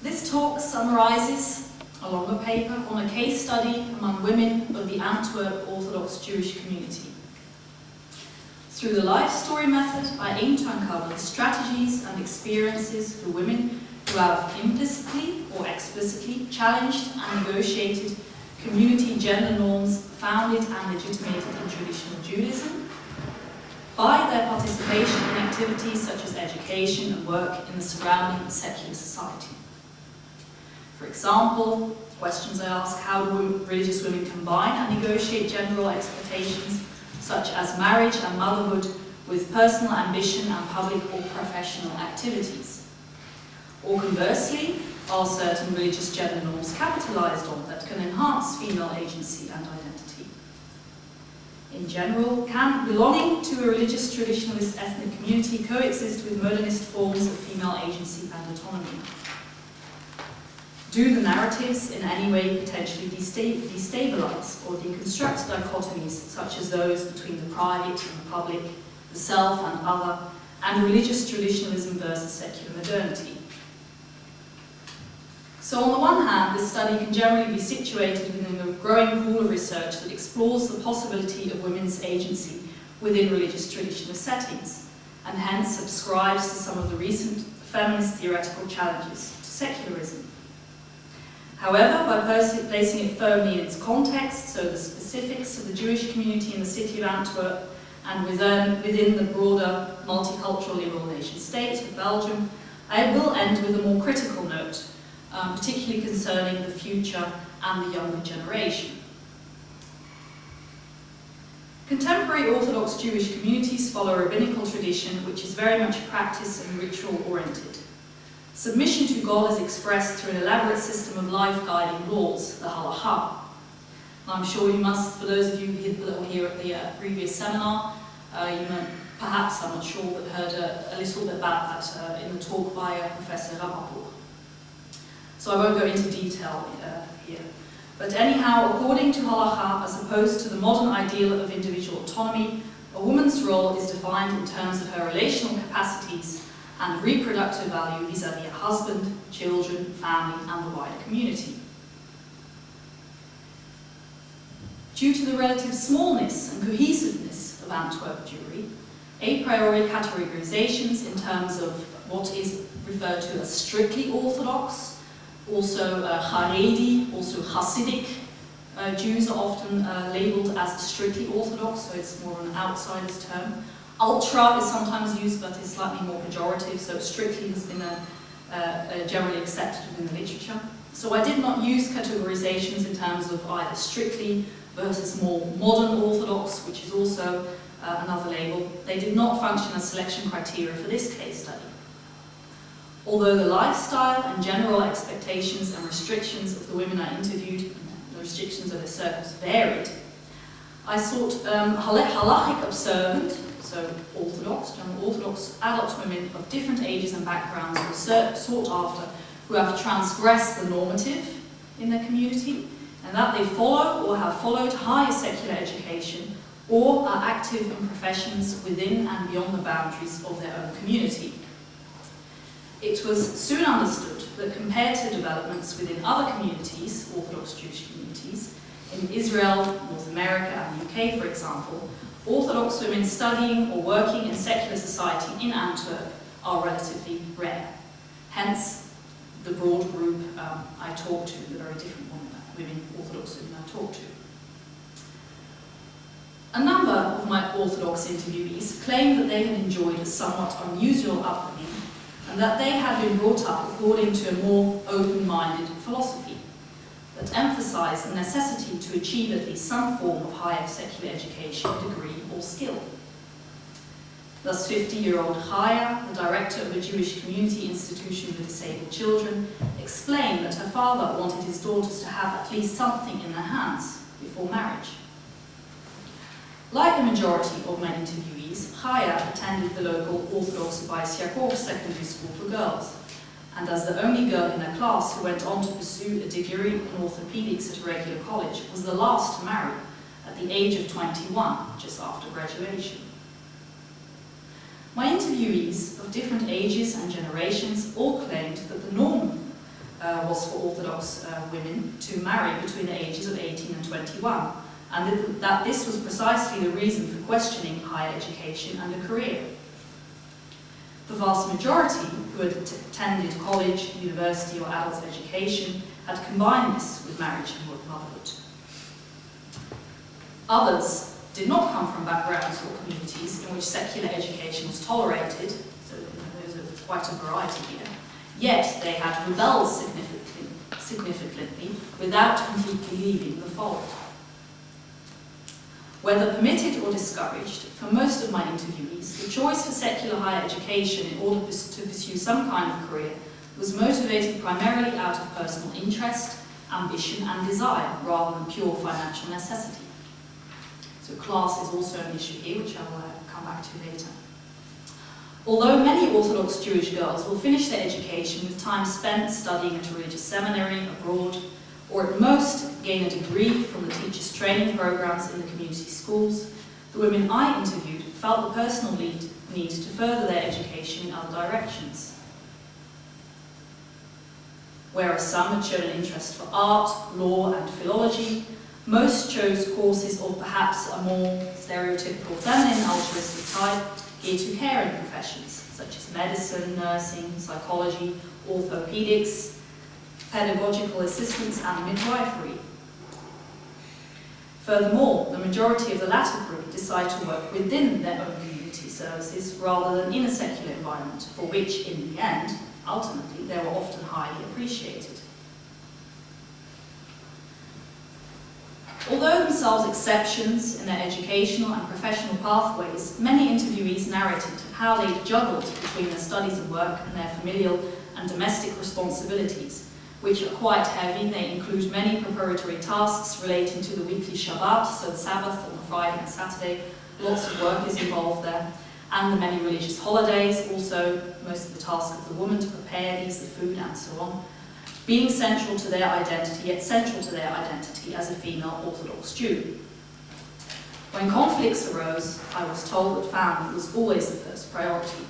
This talk summarizes a longer paper on a case study among women of the Antwerp Orthodox Jewish community. Through the life story method, I aim to uncover the strategies and experiences for women who have implicitly or explicitly challenged and negotiated community gender norms founded and legitimated in traditional Judaism by their participation in activities such as education and work in the surrounding secular society. For example, questions I ask: how do religious women combine and negotiate gender role expectations such as marriage and motherhood with personal ambition and public or professional activities? Or conversely, are certain religious gender norms capitalized on that can enhance female agency and identity? In general, can belonging to a religious traditionalist ethnic community coexist with modernist forms of female agency and autonomy? Do the narratives in any way potentially destabilize or deconstruct dichotomies such as those between the private and the public, the self and other, and religious traditionalism versus secular modernity? So on the one hand, this study can generally be situated within a growing pool of research that explores the possibility of women's agency within religious traditionalist settings, and hence subscribes to some of the recent feminist theoretical challenges to secularism. However, by placing it firmly in its context, so the specifics of the Jewish community in the city of Antwerp and within the broader multicultural liberal nation state of Belgium, I will end with a more critical note, particularly concerning the future and the younger generation. Contemporary Orthodox Jewish communities follow a rabbinical tradition which is very much practice and ritual oriented. Submission to God is expressed through an elaborate system of life-guiding laws, the halakha. I'm sure you must, for those of you that were here at the previous seminar, you might, perhaps, I'm not sure, but heard a little bit about that in the talk by Professor Rappaport. So I won't go into detail here. But anyhow, according to halakha, as opposed to the modern ideal of individual autonomy, a woman's role is defined in terms of her relational capacities and reproductive value vis-à-vis a husband, children, family, and the wider community. Due to the relative smallness and cohesiveness of Antwerp Jewry, a priori categorizations in terms of what is referred to as strictly Orthodox, also Haredi, also Hasidic Jews are often labeled as strictly Orthodox, so it's more of an outsider's term. Ultra is sometimes used, but is slightly more pejorative, so strictly has been generally accepted within the literature. So I did not use categorizations in terms of either strictly versus more modern Orthodox, which is also another label. They did not function as selection criteria for this case study. Although the lifestyle and general expectations and restrictions of the women I interviewed, the restrictions of their circles varied, I sought halachic observant, so Orthodox, general Orthodox adult women of different ages and backgrounds were sought after who have transgressed the normative in their community, and that they follow or have followed higher secular education or are active in professions within and beyond the boundaries of their own community. It was soon understood that compared to developments within other communities, Orthodox Jewish communities, in Israel, North America and the UK, for example, Orthodox women studying or working in secular society in Antwerp are relatively rare. Hence, the broad group I talked to, the very different women, Orthodox women I talked to. A number of my Orthodox interviewees claimed that they had enjoyed a somewhat unusual upbringing and that they had been brought up according to a more open-minded philosophy that emphasized the necessity to achieve at least some form of higher secular education, degree, or skill. Thus, 50-year-old Chaya, the director of a Jewish community institution for disabled children, explained that her father wanted his daughters to have at least something in their hands before marriage. Like the majority of my interviewees, Chaya attended the local Orthodox Bais Yaakov secondary school for girls, and as the only girl in her class who went on to pursue a degree in orthopedics at a regular college, was the last to marry at the age of 21, just after graduation. My interviewees of different ages and generations all claimed that the norm was for Orthodox women to marry between the ages of 18 and 21, and that this was precisely the reason for questioning higher education and a career. The vast majority who had attended college, university or adult education had combined this with marriage and motherhood. Others did not come from backgrounds or communities in which secular education was tolerated, so there's quite a variety here, yet they had rebelled significantly without completely leaving the fold. Whether permitted or discouraged, for most of my interviewees, the choice for secular higher education in order to pursue some kind of career was motivated primarily out of personal interest, ambition and desire, rather than pure financial necessity. So class is also an issue here, which I will come back to later. Although many Orthodox Jewish girls will finish their education with time spent studying at a religious seminary abroad, or at most gain a degree from the teachers' training programs in the community schools, the women I interviewed felt the personal need to further their education in other directions. Whereas some had shown an interest for art, law and philology, most chose courses of perhaps a more stereotypical feminine altruistic type geared to caring professions, such as medicine, nursing, psychology, orthopedics, pedagogical assistance and midwifery. Furthermore, the majority of the latter group decide to work within their own community services rather than in a secular environment, for which, in the end, ultimately, they were often highly appreciated. Although themselves exceptions in their educational and professional pathways, many interviewees narrated how they juggled between their studies and work and their familial and domestic responsibilities, which are quite heavy. They include many preparatory tasks relating to the weekly Shabbat, so the Sabbath on the Friday and Saturday. Lots of work is involved there. And the many religious holidays, also most of the task of the woman to prepare these, the food and so on, being central to their identity, yet central to their identity as a female Orthodox Jew. When conflicts arose, I was told that family was always the first priority.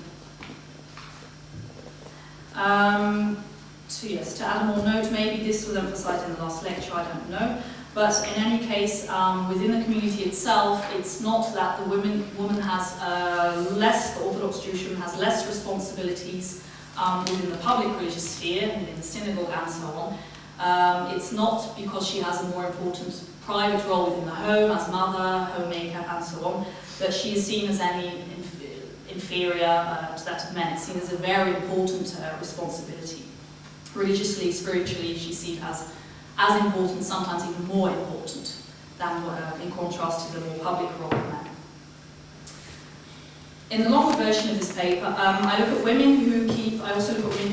So yes, to add a more note, maybe this was emphasized in the last lecture, I don't know. But in any case, within the community itself, it's not that the woman has the Orthodox Jewish woman has less responsibilities within the public religious sphere, within the synagogue and so on. It's not because she has a more important private role within the home, as mother, homemaker and so on, that she is seen as any inferior to that of men. It's seen as a very important responsibility. Religiously, spiritually, she's seen as important, sometimes even more important than in contrast to the more public role of men. In the longer version of this paper, I also look at women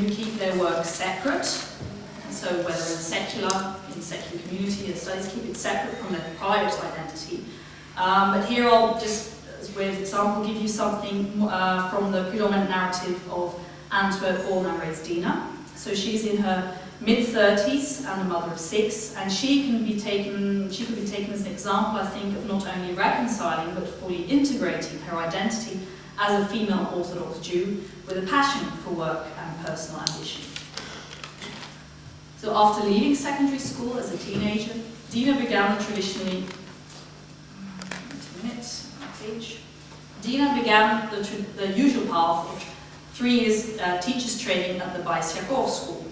who keep their work separate. So whether in the secular community, their studies keep it separate from their private identity. But here I'll just, as a way of example, give you something from the predominant narrative of Antwerp, born and raised Dina. So she's in her mid-30s and a mother of 6, and she could be taken as an example, I think, of not only reconciling but fully integrating her identity as a female Orthodox Jew with a passion for work and personal ambition. So after leaving secondary school as a teenager, Dina began the traditionally, Dina began the usual path of 3 years teacher's training at the Bais Yaakov school,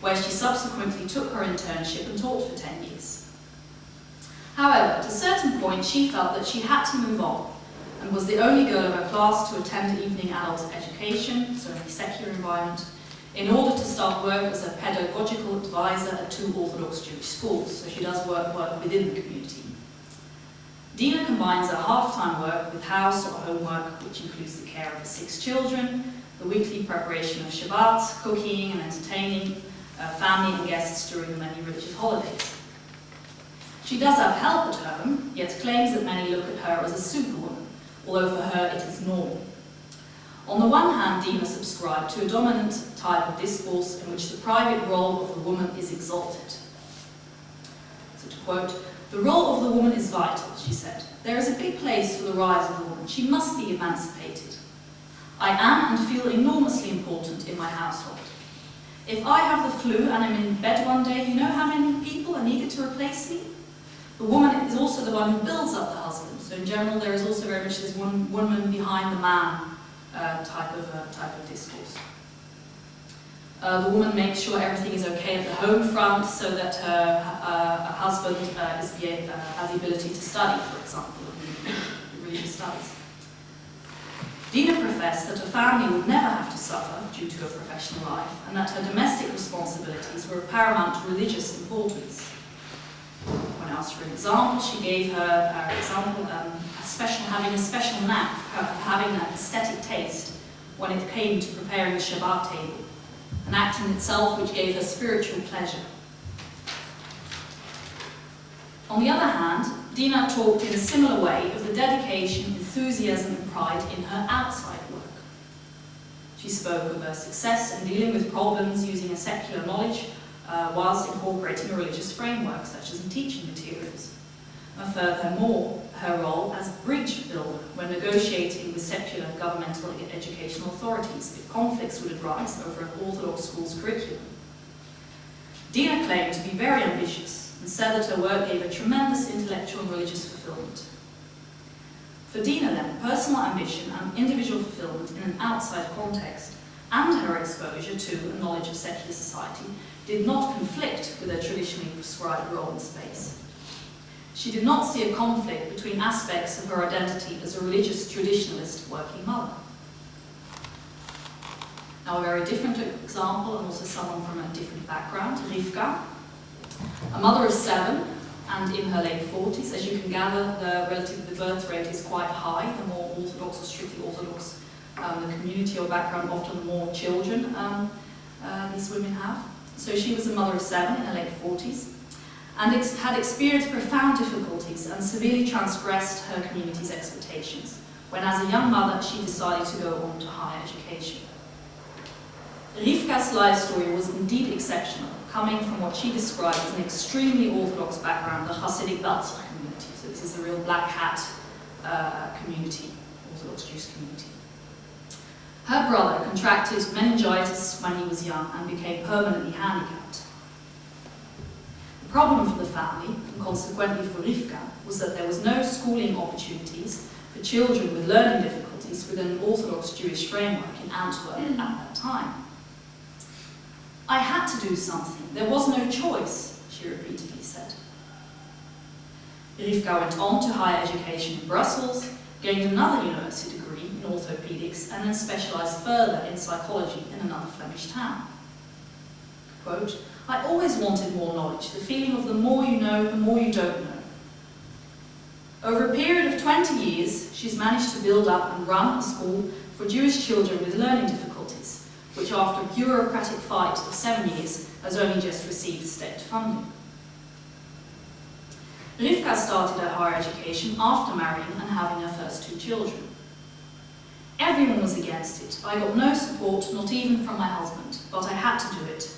where she subsequently took her internship and taught for 10 years. However, at a certain point, she felt that she had to move on, and was the only girl of her class to attend evening adult education, so in a secular environment, in order to start work as a pedagogical advisor at 2 Orthodox Jewish schools, so she does work within the community. Dina combines her half-time work with house or homework, which includes the care of her 6 children, the weekly preparation of Shabbat, cooking and entertaining family and guests during the many religious holidays. She does have help at home, yet claims that many look at her as a superwoman, although for her it is normal. On the one hand, Dina subscribed to a dominant type of discourse in which the private role of the woman is exalted. So to quote, "The role of the woman is vital," she said. "There is a big place for the rise of the woman. She must be emancipated. I am and feel enormously important in my household. If I have the flu and I'm in bed one day, you know how many people are needed to replace me? The woman is also the one who builds up the husband. So in general, there is also very much this one woman behind the man type of discourse. The woman makes sure everything is okay at the home front so that her husband has the ability to study, for example, religious studies. Dina professed that her family would never have to suffer due to her professional life, and that her domestic responsibilities were of paramount religious importance. When asked for an example, she gave her example having a special knack of having an aesthetic taste when it came to preparing the Shabbat table, an act in itself which gave her spiritual pleasure. On the other hand, Dina talked in a similar way of the dedication, enthusiasm and pride in her outside work. She spoke of her success in dealing with problems using a secular knowledge whilst incorporating a religious framework, such as in teaching materials. And furthermore, her role as bridge builder when negotiating with secular governmental educational authorities if conflicts would arise over an Orthodox school's curriculum. Dina claimed to be very ambitious and said that her work gave her tremendous intellectual and religious fulfillment. For Dina then, personal ambition and individual fulfillment in an outside context and her exposure to a knowledge of secular society did not conflict with her traditionally prescribed role in space. She did not see a conflict between aspects of her identity as a religious traditionalist working mother. Now a very different example, and also someone from a different background, Rivka, a mother of 7 and in her late 40s. As you can gather, the birth rate is quite high. The more Orthodox or strictly Orthodox the community or background, often the more children these women have. So she was a mother of 7 in her late 40s. And had experienced profound difficulties and severely transgressed her community's expectations, when as a young mother she decided to go on to higher education. Rivka's life story was indeed exceptional, coming from what she described as an extremely Orthodox background, the Hasidic Balzer community. So this is the real black hat community, Orthodox Jewish community. Her brother contracted meningitis when he was young and became permanently handicapped. The problem for the family, and consequently for Rivka, was that there was no schooling opportunities for children with learning difficulties within an Orthodox Jewish framework in Antwerp at that time. I had to do something. There was no choice, she repeatedly said. Rivka went on to higher education in Brussels, gained another university degree in orthopedics, and then specialised further in psychology in another Flemish town. Quote, I always wanted more knowledge, the feeling of the more you know, the more you don't know. Over a period of 20 years, she's managed to build up and run a school for Jewish children with learning difficulties, which after a bureaucratic fight of 7 years, has only just received state funding. Rivka started her higher education after marrying and having her first 2 children. Everyone was against it. I got no support, not even from my husband, but I had to do it.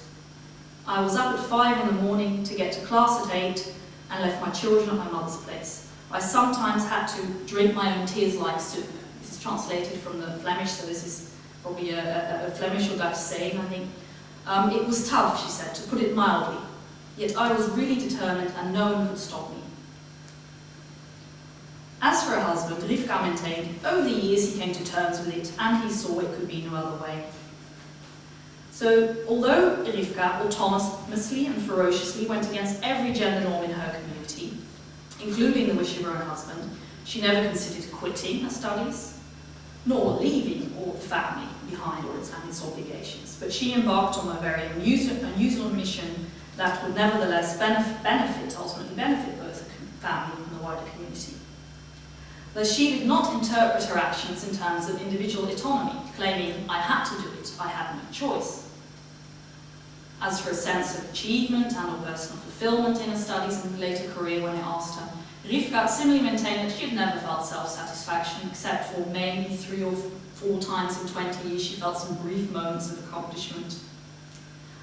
I was up at 5 in the morning to get to class at 8 and left my children at my mother's place. I sometimes had to drink my own tears like soup. This is translated from the Flemish, so this is probably a Flemish or Dutch saying, I think. It was tough, she said, to put it mildly. Yet I was really determined and no one could stop me. As for her husband, Rivka maintained, over the years he came to terms with it and he saw it could be no other way. So, although Rivka autonomously and ferociously went against every gender norm in her community, including the wish of her own husband, she never considered quitting her studies, nor leaving all the family behind or its obligations. But she embarked on a very unusual mission that would nevertheless ultimately benefit both the family and the wider community. Thus she did not interpret her actions in terms of individual autonomy, claiming, I had to do it, I had no choice. As for a sense of achievement and of personal fulfillment in her studies and later career when I asked her, Rivka similarly maintained that she had never felt self-satisfaction, except for maybe 3 or 4 times in 20 years she felt some brief moments of accomplishment.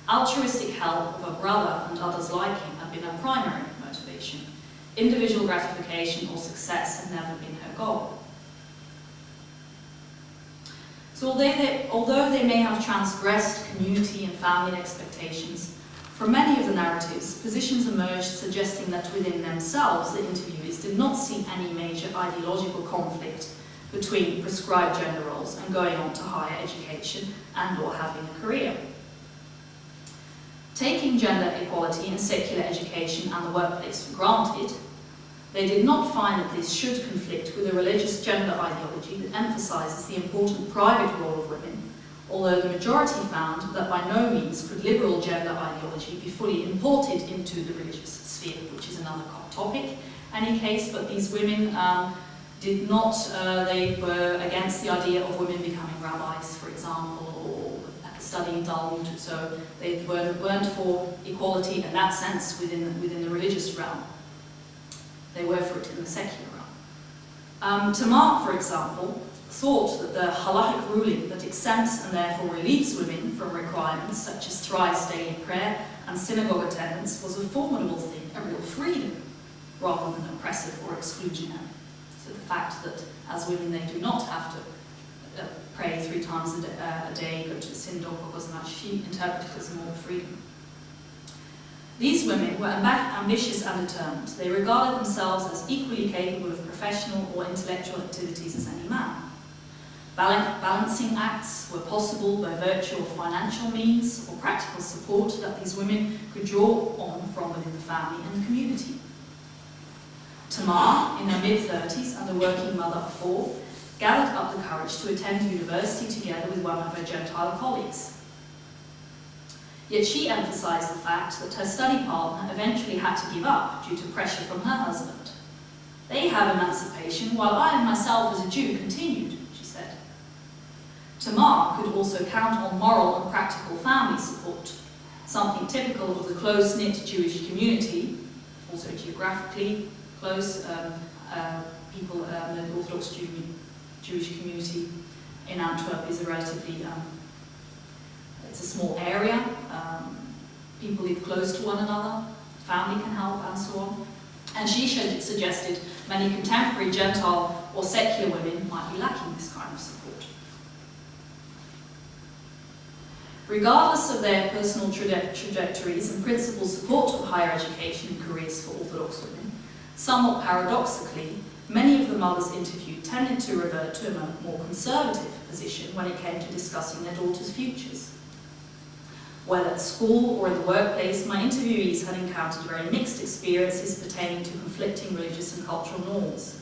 Altruistic help of her brother and others like him had been her primary motivation. Individual gratification or success had never been her goal. So although they may have transgressed community and family expectations, from many of the narratives, positions emerged suggesting that within themselves the interviewees did not see any major ideological conflict between prescribed gender roles and going on to higher education and or having a career. Taking gender equality in secular education and the workplace for granted, they did not find that this should conflict with a religious gender ideology that emphasises the important private role of women, although the majority found that by no means could liberal gender ideology be fully imported into the religious sphere, which is another topic in any case, but these women did not, they were against the idea of women becoming rabbis, for example, or studying Talmud, so they weren't for equality in that sense within the religious realm. They were for it in the secular realm. Tamar, for example, thought that the halachic ruling that exempts and therefore relieves women from requirements such as thrice daily prayer and synagogue attendance was a formidable thing, a real freedom, rather than oppressive or exclusionary. So the fact that as women they do not have to pray 3 times a day, go to the synagogue, because she interpreted it as more freedom. These women were ambitious and determined. They regarded themselves as equally capable of professional or intellectual activities as any man. Balancing acts were possible by virtue of financial means or practical support that these women could draw on from within the family and the community. Tamar, in her mid-30s and a working mother of 4, gathered up the courage to attend university together with one of her Gentile colleagues. Yet she emphasised the fact that her study partner eventually had to give up due to pressure from her husband. They have emancipation, while I myself as a Jew continued, she said. Tamar could also count on moral and practical family support, something typical of the close-knit Jewish community, also geographically close. People in the Orthodox Jewish community in Antwerp is a relatively, it's a small area. People live close to one another, family can help and so on. And she suggested many contemporary Gentile or secular women might be lacking this kind of support. Regardless of their personal trajectories and principal support of higher education and careers for Orthodox women, somewhat paradoxically, many of the mothers interviewed tended to revert to a more conservative position when it came to discussing their daughters' futures. Whether at school or in the workplace, my interviewees had encountered very mixed experiences pertaining to conflicting religious and cultural norms.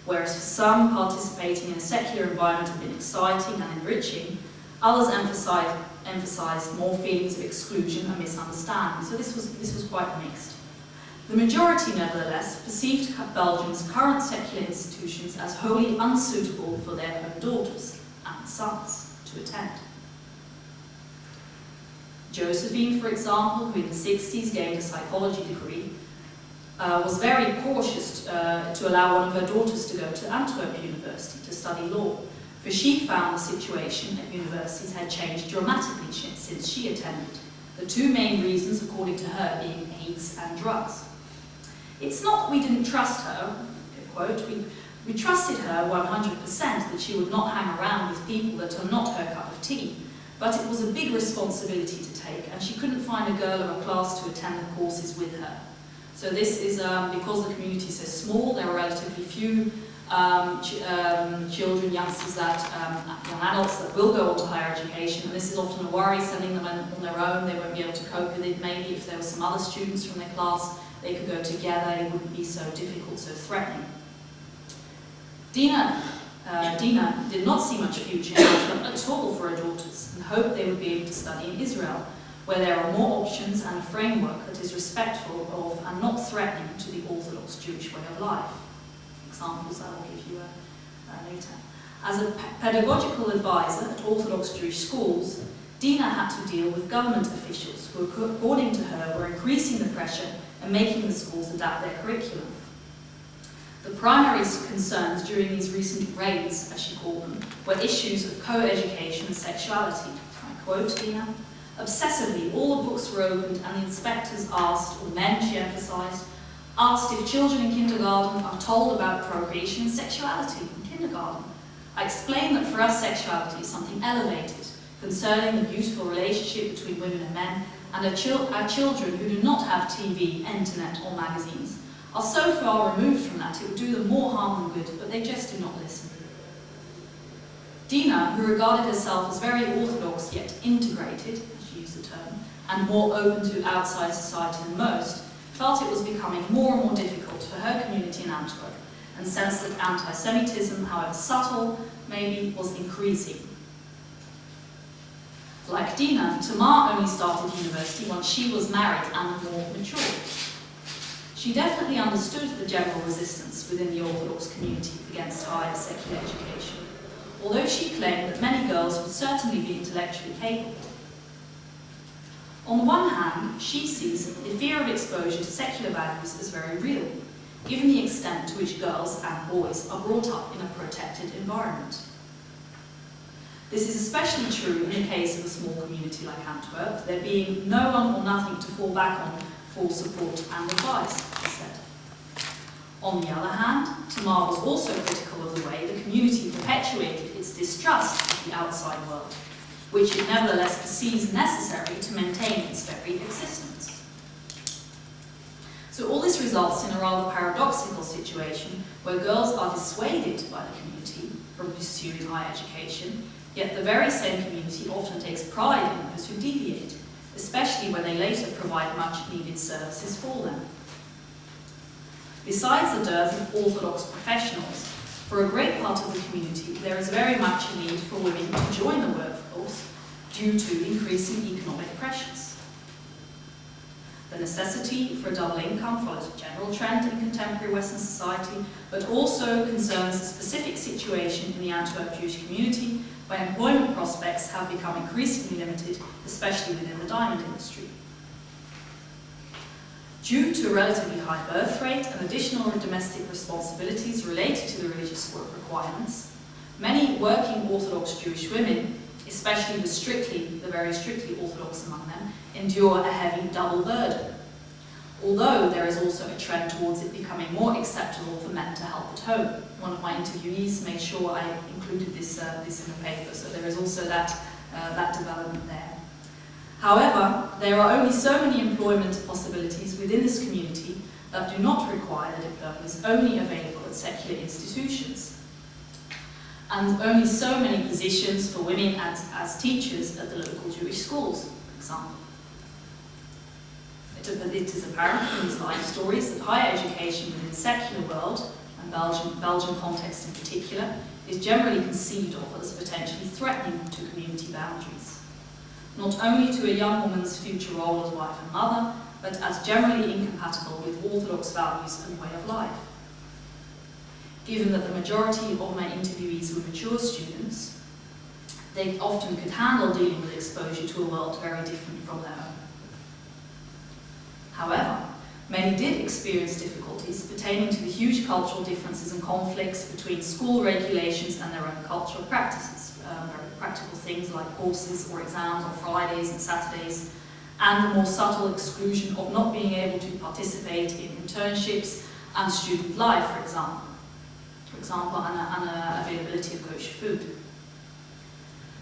Whereas for some, participating in a secular environment had been exciting and enriching, others emphasised more feelings of exclusion and misunderstanding. So this was quite mixed. The majority, nevertheless, perceived Belgium's current secular institutions as wholly unsuitable for their own daughters and sons to attend. Josephine, for example, who in the 60s gained a psychology degree, was very cautious to allow one of her daughters to go to Antwerp University to study law, for she found the situation at universities had changed dramatically since she attended, the 2 main reasons, according to her, being AIDS and drugs. It's not that we didn't trust her, quote, we trusted her 100% that she would not hang around with people that are not her cup of tea, but it was a big responsibility to take, and she couldn't find a girl or a class to attend the courses with her. So this is because the community is so small, there are relatively few children, youngsters, young adults that will go on to higher education, and this is often a worry, sending them on their own. They won't be able to cope with it. Maybe if there were some other students from their class, they could go together, it wouldn't be so difficult, so threatening. Dina did not see much future in Antwerp at all for her daughters, and hoped they would be able to study in Israel, where there are more options and a framework that is respectful of and not threatening to the Orthodox Jewish way of life. Examples I will give you later. As a pedagogical advisor at Orthodox Jewish schools, Dina had to deal with government officials who, according to her, were increasing the pressure and making the schools adapt their curriculum. The primary concerns during these recent raids, as she called them, were issues of co-education and sexuality. I quote Dina, "Obsessively, all the books were opened and the inspectors asked, or men, she emphasised, asked if children in kindergarten are told about procreation and sexuality in kindergarten. I explained that for us sexuality is something elevated, concerning the beautiful relationship between women and men, and our children who do not have TV, internet or magazines are so far removed from that it would do them more harm than good, but they just do not listen. Dina, who regarded herself as very orthodox yet integrated, as she used the term, and more open to outside society than most, felt it was becoming more and more difficult for her community in Antwerp, and sensed that anti-Semitism, however subtle, maybe was increasing. Like Dina, Tamar only started university once she was married and more mature. She definitely understood the general resistance within the Orthodox community against higher secular education, although she claimed that many girls would certainly be intellectually capable. On the one hand, she sees the fear of exposure to secular values as very real, given the extent to which girls and boys are brought up in a protected environment. This is especially true in the case of a small community like Antwerp, there being no one or nothing to fall back on for support and advice, she said. On the other hand, Tamar was also critical of the way the community perpetuated its distrust of the outside world, which it nevertheless perceives necessary to maintain its very existence. So all this results in a rather paradoxical situation where girls are dissuaded by the community from pursuing higher education, yet the very same community often takes pride in those who deviate, especially when they later provide much needed services for them. Besides the dearth of orthodox professionals, for a great part of the community there is very much a need for women to join the workforce due to increasing economic pressures. The necessity for a double income follows a general trend in contemporary Western society, but also concerns the specific situation in the Antwerp Jewish community, where employment prospects have become increasingly limited, especially within the diamond industry. Due to a relatively high birth rate and additional domestic responsibilities related to the religious work requirements, many working Orthodox Jewish women, especially the very strictly Orthodox among them, endure a heavy double burden. Although there is also a trend towards it becoming more acceptable for men to help at home. One of my interviewees made sure I included this in the paper, so there is also that development there. However, there are only so many employment possibilities within this community that do not require the diploma is only available at secular institutions, and only so many positions for women as teachers at the local Jewish schools, for example. It is apparent from these life stories that higher education within the secular world, and Belgian context in particular, is generally conceived of as potentially threatening to community boundaries, not only to a young woman's future role as wife and mother, but as generally incompatible with orthodox values and way of life. Given that the majority of my interviewees were mature students, they often could handle dealing with exposure to a world very different from their own. However, many did experience difficulties pertaining to the huge cultural differences and conflicts between school regulations and their own cultural practices, very practical things like courses or exams on Fridays and Saturdays, and the more subtle exclusion of not being able to participate in internships and student life, for example, and availability of kosher food.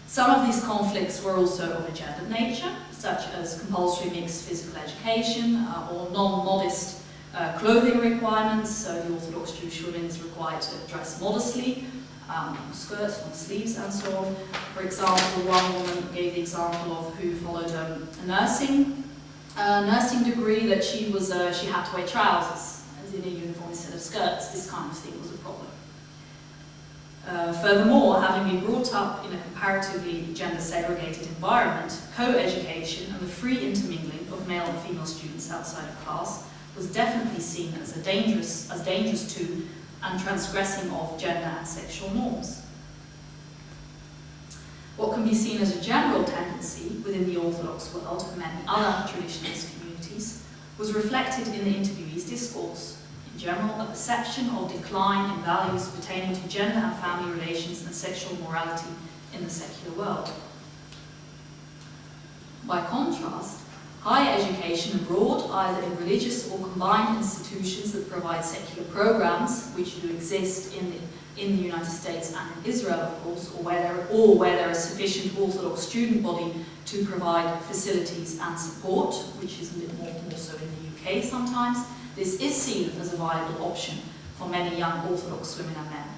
Some of these conflicts were also of a gendered nature, such as compulsory mixed physical education or non-modest clothing requirements. So the Orthodox Jewish woman is required to dress modestly, skirts, long sleeves, and so on. For example, one woman gave the example of who followed a nursing degree that she had to wear trousers as in a uniform instead of skirts. This kind of thing was a problem. Furthermore, having been brought up in a comparatively gender-segregated environment, co-education and the free intermingling of male and female students outside of class was definitely seen as dangerous to and transgressing of gender and sexual norms. What can be seen as a general tendency within the Orthodox world and many other traditionalist communities was reflected in the interviewee's discourse. In general, a perception of decline in values pertaining to gender and family relations and sexual morality in the secular world. By contrast, higher education abroad, either in religious or combined institutions that provide secular programs, which do exist in the United States and in Israel, of course, or where there is sufficient Orthodox student body to provide facilities and support, which is a bit more so in the UK sometimes. This is seen as a viable option for many young Orthodox women and men.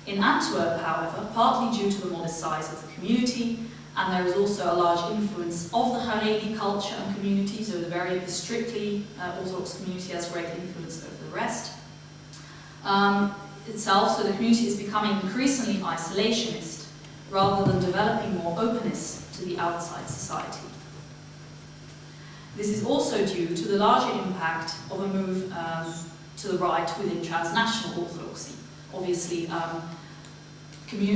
In Antwerp, however, partly due to the modest size of the community, and there is also a large influence of the Haredi culture and community, so the very strictly Orthodox community has great influence over the rest. So the community is becoming increasingly isolationist, rather than developing more openness to the outside society. This is also due to the larger impact of a move to the right within transnational Orthodoxy. Obviously,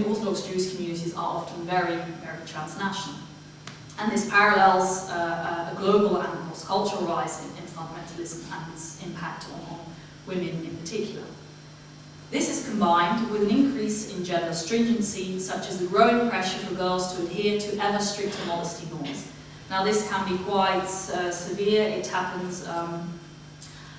Orthodox Jewish communities are often very, very transnational. And this parallels a global and cross-cultural rise in fundamentalism and its impact on women in particular. This is combined with an increase in gender stringency, such as the growing pressure for girls to adhere to ever stricter modesty norms. Now this can be quite severe. It happens,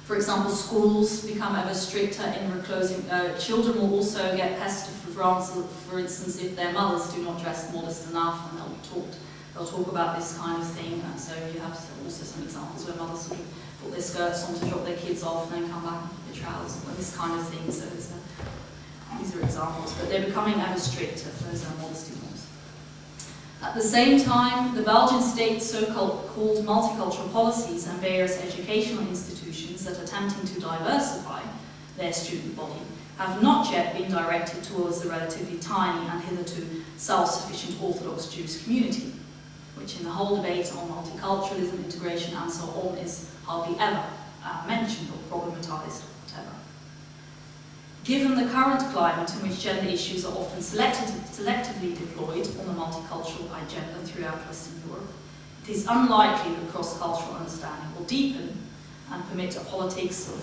for example, schools become ever stricter in reclosing. Children will also get pestered, for instance, if their mothers do not dress modest enough, and they'll talk about this kind of thing. And so you have also some examples where mothers sort of put their skirts on to drop their kids off and then come back with their trousers, and this kind of thing. So these are examples, but they're becoming ever stricter, those are modesty norms. At the same time, the Belgian state's so-called multicultural policies and various educational institutions that are attempting to diversify their student body have not yet been directed towards the relatively tiny and hitherto self-sufficient Orthodox Jewish community, which in the whole debate on multiculturalism, integration and so on is hardly ever mentioned or problematized or whatever. Given the current climate in which gender issues are often selectively deployed on the multicultural agenda throughout Western Europe, it is unlikely that cross-cultural understanding will deepen and permit a politics of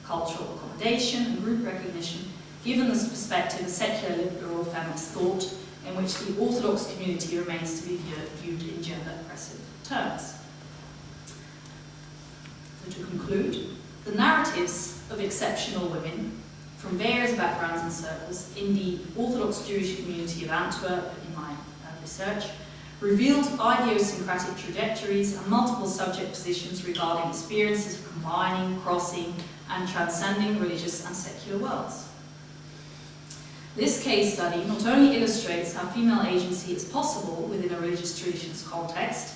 cultural accommodation and group recognition, given this perspective of secular liberal feminist thought in which the Orthodox community remains to be viewed in gender-oppressive terms. So to conclude, the narratives of exceptional women from various backgrounds and circles in the Orthodox Jewish community of Antwerp, in my research, revealed idiosyncratic trajectories and multiple subject positions regarding experiences of combining, crossing, and transcending religious and secular worlds. This case study not only illustrates how female agency is possible within a religious tradition's context,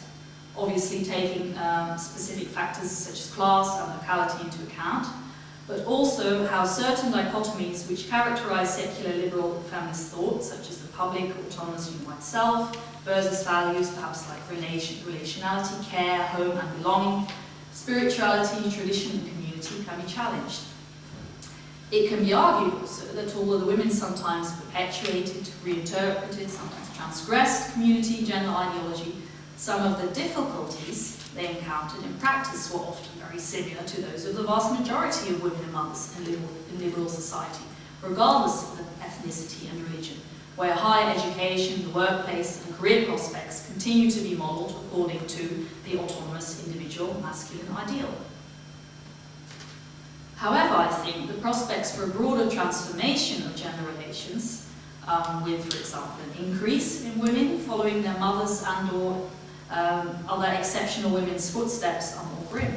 obviously taking specific factors such as class and locality into account, but also how certain dichotomies which characterize secular liberal feminist thought, such as the public, autonomous human white self, versus values perhaps like relationality, care, home and belonging, spirituality, tradition and community can be challenged. It can be argued also that although the women sometimes perpetuated, reinterpreted, sometimes transgressed community gender ideology, some of the difficulties they encountered in practice were often very similar to those of the vast majority of women and mothers in liberal society, regardless of the ethnicity and religion, where higher education, the workplace and career prospects continue to be modelled according to the autonomous individual masculine ideal. However, I think the prospects for a broader transformation of gender relations, with, for example, an increase in women following their mothers and or other exceptional women's footsteps are more grim.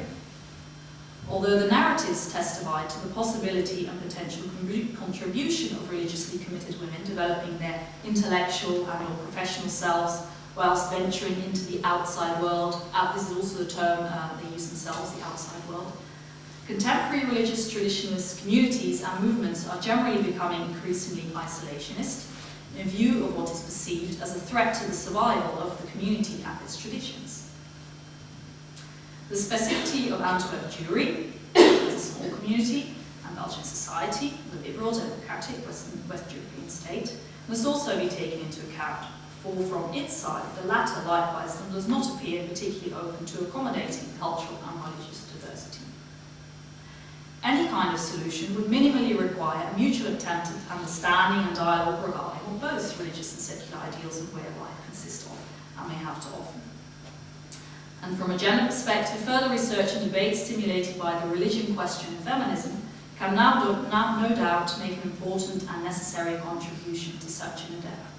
Although the narratives testify to the possibility and potential contribution of religiously committed women developing their intellectual and or professional selves whilst venturing into the outside world, this is also the term they use themselves, the outside world, contemporary religious traditionalist communities and movements are generally becoming increasingly isolationist in view of what is perceived as a threat to the survival of the community and its traditions. The specificity of Antwerp Jewry, as a small community, and Belgian society, the liberal, democratic, West European state, must also be taken into account, for from its side, the latter likewise does not appear particularly open to accommodating cultural and religious diversity. Any kind of solution would minimally require a mutual attempt at understanding and dialogue regarding what both religious and secular ideals of way of life consist of and may have to offer. And from a gender perspective, further research and debate stimulated by the religion question of feminism can no doubt make an important and necessary contribution to such an endeavour.